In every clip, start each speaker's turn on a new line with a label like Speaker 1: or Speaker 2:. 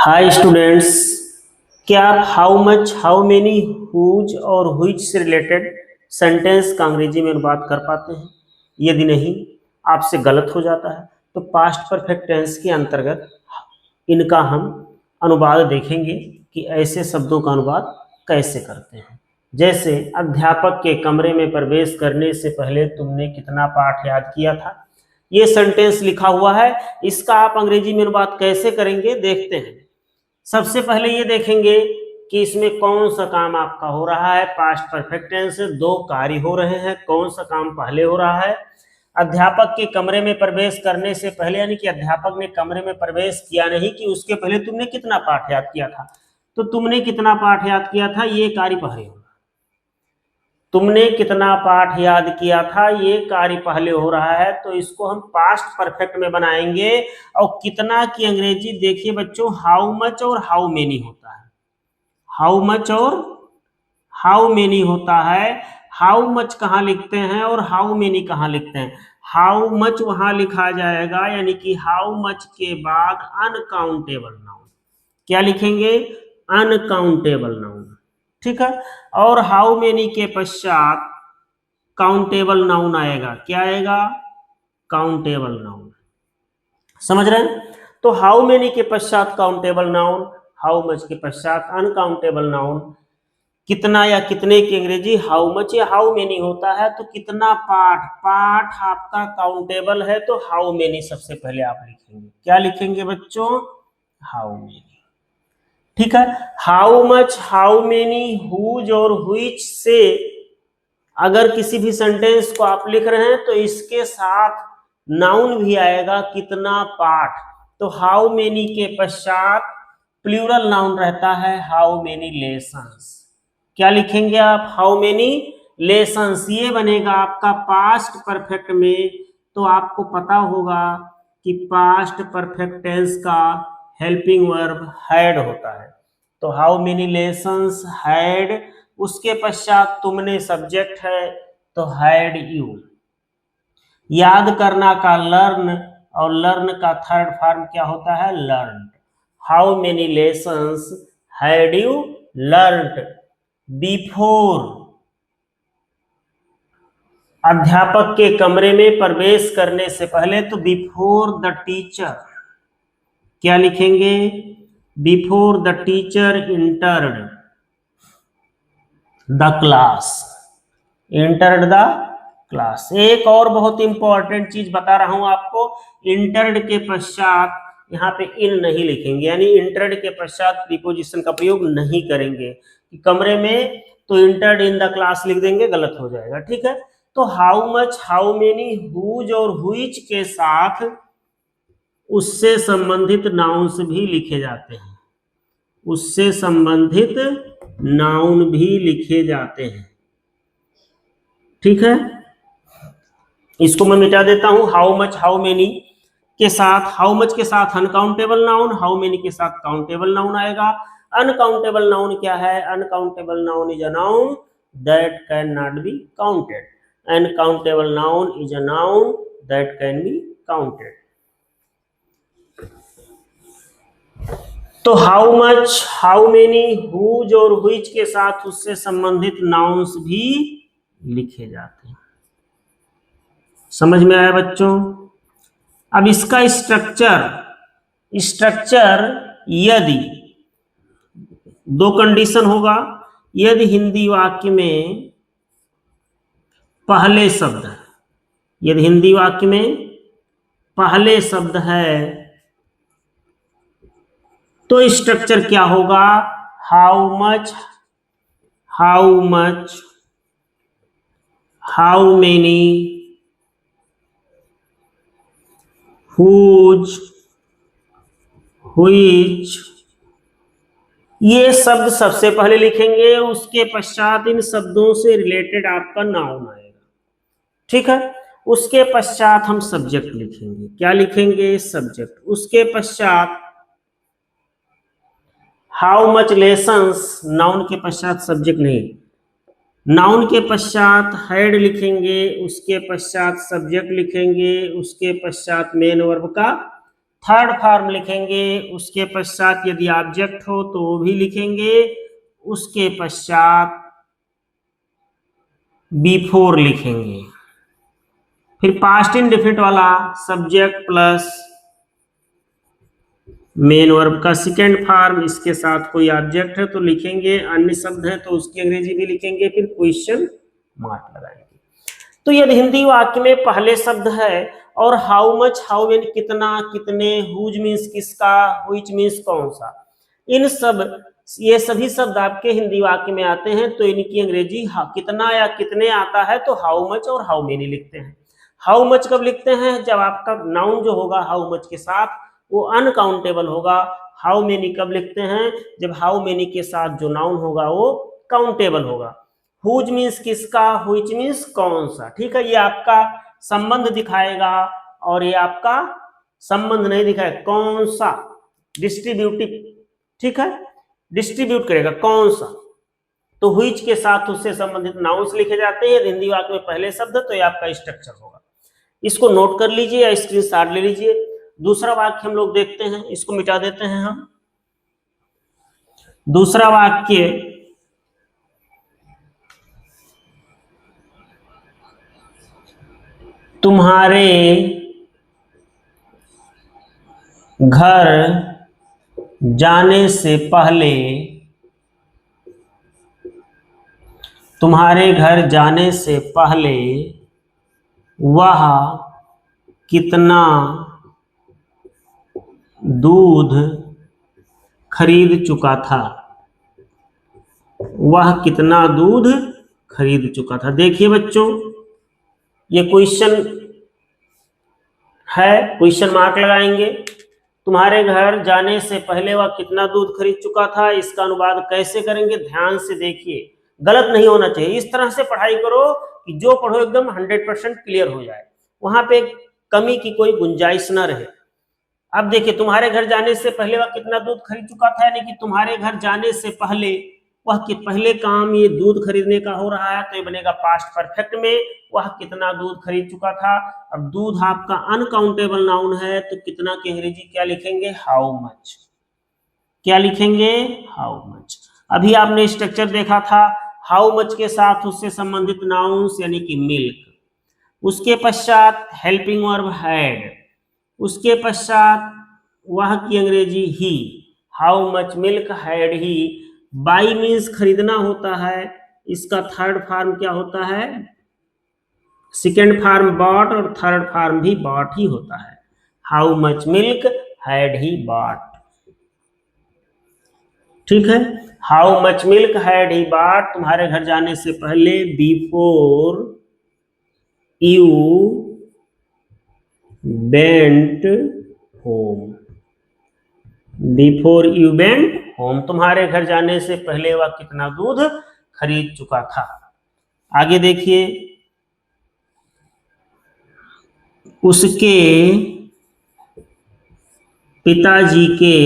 Speaker 1: हाय students, क्या आप how much, how many, whose और हुइच से रिलेटेड सेंटेंस का अंग्रेजी में अनुवाद कर पाते हैं? यदि नहीं, आपसे गलत हो जाता है तो पास्ट परफेक्ट टेंस के अंतर्गत इनका हम अनुवाद देखेंगे कि ऐसे शब्दों का अनुवाद कैसे करते हैं। जैसे अध्यापक के कमरे में प्रवेश करने से पहले तुमने कितना पाठ याद किया था। ये सेंटेंस लिखा हुआ है, इसका आप अंग्रेजी में अनुवाद कैसे करेंगे देखते हैं। सबसे पहले ये देखेंगे कि इसमें कौन सा काम आपका हो रहा है। पास्ट परफेक्ट टेंस से दो कार्य हो रहे हैं, कौन सा काम पहले हो रहा है। अध्यापक के कमरे में प्रवेश करने से पहले, यानी कि अध्यापक ने कमरे में प्रवेश किया नहीं कि उसके पहले तुमने कितना पाठ याद किया था। तो तुमने कितना पाठ याद किया था ये कार्य पहले होगा। तुमने कितना पाठ याद किया था ये कार्य पहले हो रहा है, तो इसको हम पास्ट परफेक्ट में बनाएंगे। और कितना की अंग्रेजी देखिए बच्चों, हाउ मच और हाउ मेनी होता है। हाउ मच और हाउ मेनी होता है। हाउ मच कहाँ लिखते हैं और हाउ मेनी कहाँ लिखते हैं? हाउ मच वहां लिखा जाएगा, यानी कि हाउ मच के बाद अनकाउंटेबल नाउन। क्या लिखेंगे? Uncountable noun. ठीक है। और हाउ मेनी के पश्चात काउंटेबल नाउन आएगा। क्या आएगा? Countable noun. समझ रहे हैं? तो हाउ मेनी के पश्चात काउंटेबल नाउन, हाउ मच के पश्चात अनकाउंटेबल नाउन। कितना या कितने की अंग्रेजी हाउ मच या हाउ मेनी होता है। तो कितना पाठ, पाठ आपका काउंटेबल है तो हाउ मेनी सबसे पहले आप लिखेंगे। क्या लिखेंगे बच्चों? How many. ठीक है। How much, how many, whose और हुइच से अगर किसी भी सेंटेंस को आप लिख रहे हैं तो इसके साथ नाउन भी आएगा, कितना पाठ। तो हाउ मेनी के पश्चात प्लूरल नाउन रहता है, हाउ मेनी लेसन्स। क्या लिखेंगे आप? How many lessons. ये बनेगा आपका पास्ट परफेक्ट में। तो आपको पता होगा कि पास्ट परफेक्ट टेंस का हेल्पिंग वर्ब हैड होता है। तो हाउ मेनी लेसन्स हैड, उसके पश्चात तुमने सब्जेक्ट है तो हैड यू। याद करना का लर्न, और लर्न का थर्ड फॉर्म क्या होता है? Learn. How many lessons had you learned before. अध्यापक के कमरे में प्रवेश करने से पहले, तो बिफोर द टीचर। क्या लिखेंगे? Before the teacher entered the class. Entered the class. एक और बहुत इंपॉर्टेंट चीज बता रहा हूं आपको, इंटर्ड के पश्चात यहाँ पे इन नहीं लिखेंगे, यानी इंटर्ड के पश्चात प्रीपोजिशन का प्रयोग नहीं करेंगे। कमरे में तो इंटर्ड इन द क्लास लिख देंगे, गलत हो जाएगा। ठीक है। तो how much, how many, whose और हुइच के साथ उससे संबंधित नाउन्स भी लिखे जाते हैं। उससे संबंधित नाउन भी लिखे जाते हैं। ठीक है। इसको मैं मिटा देता हूं। हाउ मच, हाउ मेनी के साथ, हाउ मच के साथ अनकाउंटेबल नाउन, हाउ मेनी के साथ काउंटेबल नाउन आएगा। अनकाउंटेबल नाउन क्या है? Uncountable noun is a noun that can not be counted. Uncountable noun is a noun that can be counted. तो how much, how many, whose और which के साथ उससे संबंधित नाउन्स भी लिखे जाते हैं। समझ में आया बच्चों? अब इसका स्ट्रक्चर, स्ट्रक्चर यदि दो कंडीशन होगा। यदि हिंदी वाक्य में पहले शब्द, यदि हिंदी वाक्य में पहले शब्द है तो स्ट्रक्चर क्या होगा? How much, how much, how many, whose, which. ये शब्द सबसे पहले लिखेंगे, उसके पश्चात इन शब्दों से रिलेटेड आपका नाउन आएगा। ठीक है। उसके पश्चात हम सब्जेक्ट लिखेंगे। क्या लिखेंगे? सब्जेक्ट। उसके पश्चात हाउ मच लेसन्स, नाउन के पश्चात सब्जेक्ट नहीं, नाउन के पश्चात हैड लिखेंगे, उसके पश्चात सब्जेक्ट लिखेंगे, उसके पश्चात मेन वर्ब का थर्ड फॉर्म लिखेंगे, उसके पश्चात यदि ऑब्जेक्ट हो तो वो भी लिखेंगे, उसके पश्चात बिफोर लिखेंगे। फिर पास्ट इंडेफिनिट वाला सब्जेक्ट प्लस मेन वर्ब का सेकेंड फॉर्म, इसके साथ कोई ऑब्जेक्ट है तो लिखेंगे, अन्य शब्द है तो उसकी अंग्रेजी भी लिखेंगे, फिर क्वेश्चन मार्क लगाएंगे। तो यदि हिंदी वाक्य में पहले शब्द है और हाउ मच, हाउ मेनी कितना, कितने, हुज मीन्स किसका, व्हिच मीन्स कौन सा, इन सब ये सभी शब्द आपके हिंदी वाक्य में आते हैं तो इनकी अंग्रेजी कितना या कितने आता है तो हाउ मच और हाउ मेनी लिखते हैं। हाउ मच कब लिखते हैं, जब आपका नाउन जो होगा हाउ मच के साथ वो अनकाउंटेबल होगा। हाउ मेनी कब लिखते हैं, जब हाउ मेनी के साथ जो नाउन होगा वो काउंटेबल होगा। हुज मीन्स किसका, व्हिच मीन्स कौन सा। ठीक है, ये आपका संबंध दिखाएगा और ये आपका संबंध नहीं दिखाएगा, कौन सा, डिस्ट्रीब्यूटिव। ठीक है, डिस्ट्रीब्यूट करेगा कौन सा। तो व्हिच के साथ उससे संबंधित नाउन्स लिखे जाते हैं। हिंदी वाक्य में पहले शब्द तो ये आपका स्ट्रक्चर होगा, इसको नोट कर लीजिए या स्क्रीनशॉट ले लीजिए। दूसरा वाक्य हम लोग देखते हैं, इसको मिटा देते हैं हम। दूसरा वाक्य, तुम्हारे घर जाने से पहले, तुम्हारे घर जाने से पहले वह कितना दूध खरीद चुका था, वह कितना दूध खरीद चुका था। देखिए बच्चों, ये क्वेश्चन है, क्वेश्चन मार्क लगाएंगे। तुम्हारे घर जाने से पहले वह कितना दूध खरीद चुका था, इसका अनुवाद कैसे करेंगे, ध्यान से देखिए, गलत नहीं होना चाहिए। इस तरह से पढ़ाई करो कि जो पढ़ो एकदम 100% क्लियर हो जाए, वहां पे कमी की कोई गुंजाइश न रहे। अब देखिए, तुम्हारे घर जाने से पहले वह कितना दूध खरीद चुका था, यानी कि तुम्हारे घर जाने से पहले वह कि पहले काम ये दूध खरीदने का हो रहा है तो ये बनेगा पास्ट परफेक्ट में, वह कितना दूध खरीद चुका था। अब दूध आपका अनकाउंटेबल नाउन है तो कितना की अंग्रेजी क्या लिखेंगे, हाउ मच। क्या लिखेंगे, हाउ मच। अभी आपने स्ट्रक्चर देखा था, हाउ मच के साथ उससे संबंधित नाउन्स यानी कि मिल्क, उसके पश्चात हेल्पिंग वर्ब हैड, उसके पश्चात वह की अंग्रेजी ही, how much milk had he. Buy means खरीदना होता है, इसका थर्ड फॉर्म क्या होता है, सेकेंड फॉर्म बॉट और थर्ड फॉर्म भी बॉट ही होता है। How much milk had he bought. ठीक है, how much milk had he bought, तुम्हारे घर जाने से पहले, before you went home, before you went home, तुम्हारे घर जाने से पहले वह कितना दूध खरीद चुका था। आगे देखिए, उसके पिताजी के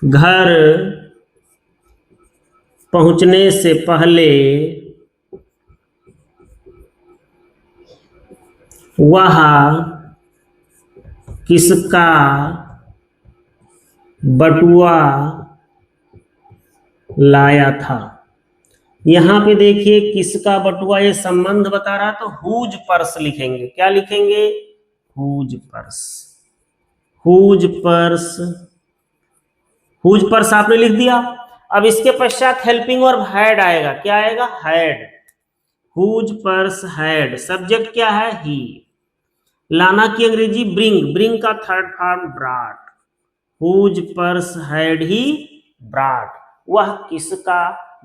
Speaker 1: घर पहुंचने से पहले वह किसका बटुआ लाया था। यहां पे देखिए, किसका बटुआ, ये संबंध बता रहा, तो हुज पर्स लिखेंगे। क्या लिखेंगे, whose purse. Whose purse, whose purse आपने लिख दिया। अब इसके पश्चात हेल्पिंग वर्ब हैड आएगा। क्या आएगा, had. Whose purse had, subject क्या है, ही। लाना की अंग्रेजी ब्रिंग, ब्रिंग का third form brought. Whose purse had he brought, वह किसका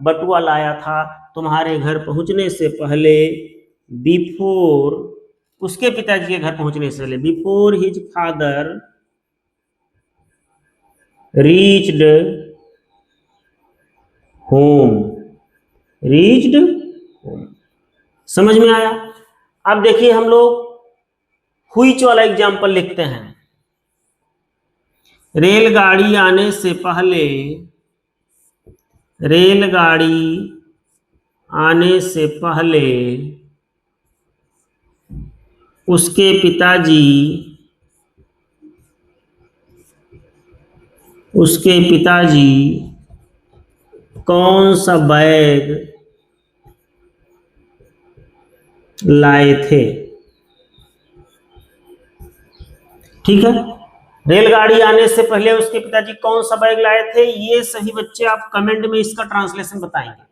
Speaker 1: बटुआ लाया था तुम्हारे घर पहुंचने से पहले, बिफोर, उसके पिताजी के घर पहुंचने से पहले, before his father reached home, reached home. समझ में आया। अब देखिए, हम लोग व्हिच वाला एग्जाम्पल लिखते हैं। रेलगाड़ी आने से पहले, रेलगाड़ी आने से पहले उसके पिताजी कौन सा बैग लाए थे। ठीक है, रेलगाड़ी आने से पहले उसके पिताजी कौन सा बैग लाए थे, ये सही बच्चे आप कमेंट में इसका ट्रांसलेशन बताएंगे,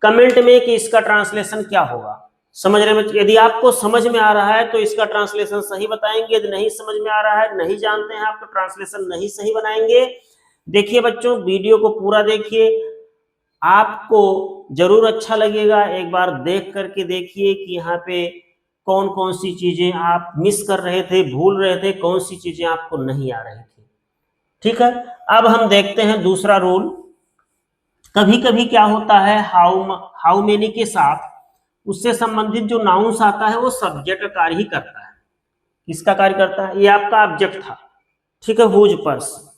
Speaker 1: कमेंट में कि इसका ट्रांसलेशन क्या होगा। समझ रहे हैं, यदि आपको समझ में आ रहा है तो इसका ट्रांसलेशन सही बताएंगे, यदि नहीं समझ में आ रहा है, नहीं जानते हैं आप, तो ट्रांसलेशन नहीं सही बनाएंगे। देखिए बच्चों, वीडियो को पूरा देखिए, आपको जरूर अच्छा लगेगा। एक बार देख करके देखिए कि यहाँ पे कौन कौन सी चीजें आप मिस कर रहे थे, भूल रहे थे, कौन सी चीजें आपको नहीं आ रही थी। ठीक है, अब हम देखते हैं दूसरा रूल। कभी कभी क्या होता है, हाउ मेनी के साथ उससे संबंधित जो नाउंस आता है वो सब्जेक्ट का कार्य ही करता है। किसका कार्य करता है, ये आपका ऑब्जेक्ट था। ठीक है, हुज पर्स।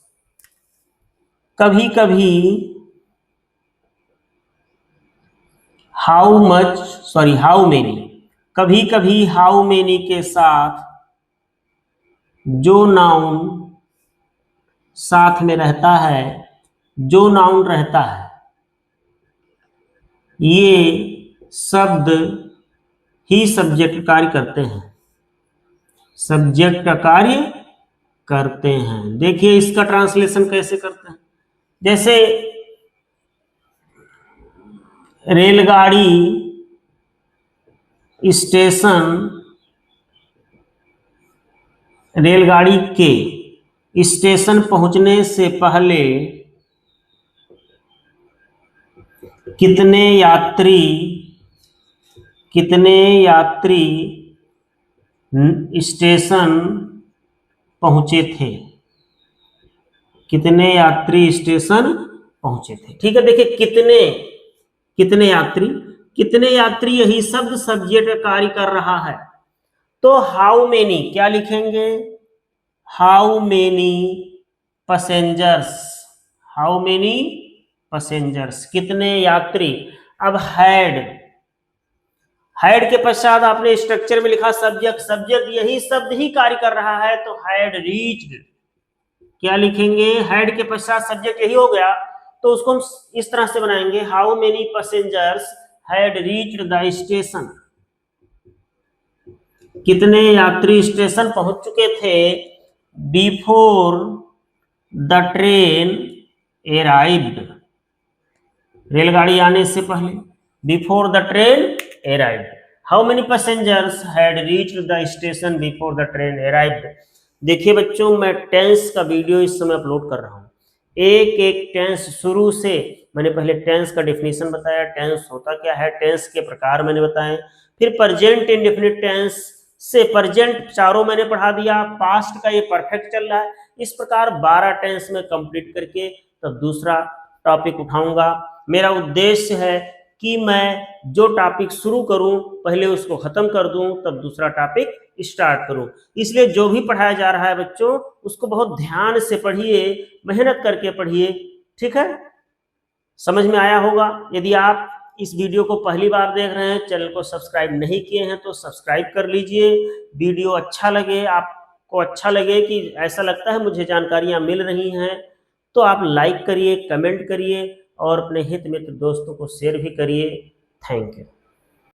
Speaker 1: कभी कभी हाउ मेनी, कभी कभी हाउ मेनी के साथ जो नाउन साथ में रहता है, जो नाउन रहता है, ये शब्द ही सब्जेक्ट कार्य करते हैं, सब्जेक्ट का कार्य करते हैं। देखिए इसका ट्रांसलेशन कैसे करते हैं। जैसे रेलगाड़ी स्टेशन, रेलगाड़ी के स्टेशन पहुंचने से पहले कितने यात्री स्टेशन पहुंचे थे, कितने यात्री स्टेशन पहुंचे थे। ठीक है, देखिए कितने यात्री यही शब्द सब्जेक्ट कार्य कर रहा है। तो हाउ मेनी क्या लिखेंगे, how many passengers, how many passengers, कितने यात्री। अब हैड के पश्चात आपने स्ट्रक्चर में लिखा सब्जेक्ट यही शब्द ही कार्य कर रहा है, तो हैड रीच्ड, क्या लिखेंगे, हैड के पश्चात सब्जेक्ट यही हो गया, तो उसको हम इस तरह से बनाएंगे, how many passengers had reached the station, कितने यात्री स्टेशन पहुंच चुके थे, बिफोर द ट्रेन अराइव्ड, रेलगाड़ी आने से पहले, before the train arrived. How many passengers had reached the station before the train arrived. देखिए बच्चों, मैं टेंस का वीडियो इस समय अपलोड कर रहा हूं, एक एक टेंस शुरू से। मैंने पहले टेंस का डेफिनेशन बताया, टेंस होता क्या है, टेंस के प्रकार मैंने बताए, फिर प्रेजेंट इंडेफिनिट टेंस से प्रेजेंट चारों मैंने पढ़ा दिया, पास्ट का ये परफेक्ट चल रहा है। इस प्रकार 12 टेंस में कंप्लीट करके तब दूसरा टॉपिक उठाऊंगा। मेरा उद्देश्य है कि मैं जो टॉपिक शुरू करूं पहले उसको खत्म कर दूं, तब दूसरा टॉपिक स्टार्ट करूं। इसलिए जो भी पढ़ाया जा रहा है बच्चों, उसको बहुत ध्यान से पढ़िए, मेहनत करके पढ़िए। ठीक है, समझ में आया होगा। यदि आप इस वीडियो को पहली बार देख रहे हैं, चैनल को सब्सक्राइब नहीं किए हैं तो सब्सक्राइब कर लीजिए। वीडियो अच्छा लगे, आपको अच्छा लगे कि ऐसा लगता है मुझे जानकारियां मिल रही हैं, तो आप लाइक करिए, कमेंट करिए और अपने हित मित्र दोस्तों को शेयर भी करिए। Thank you.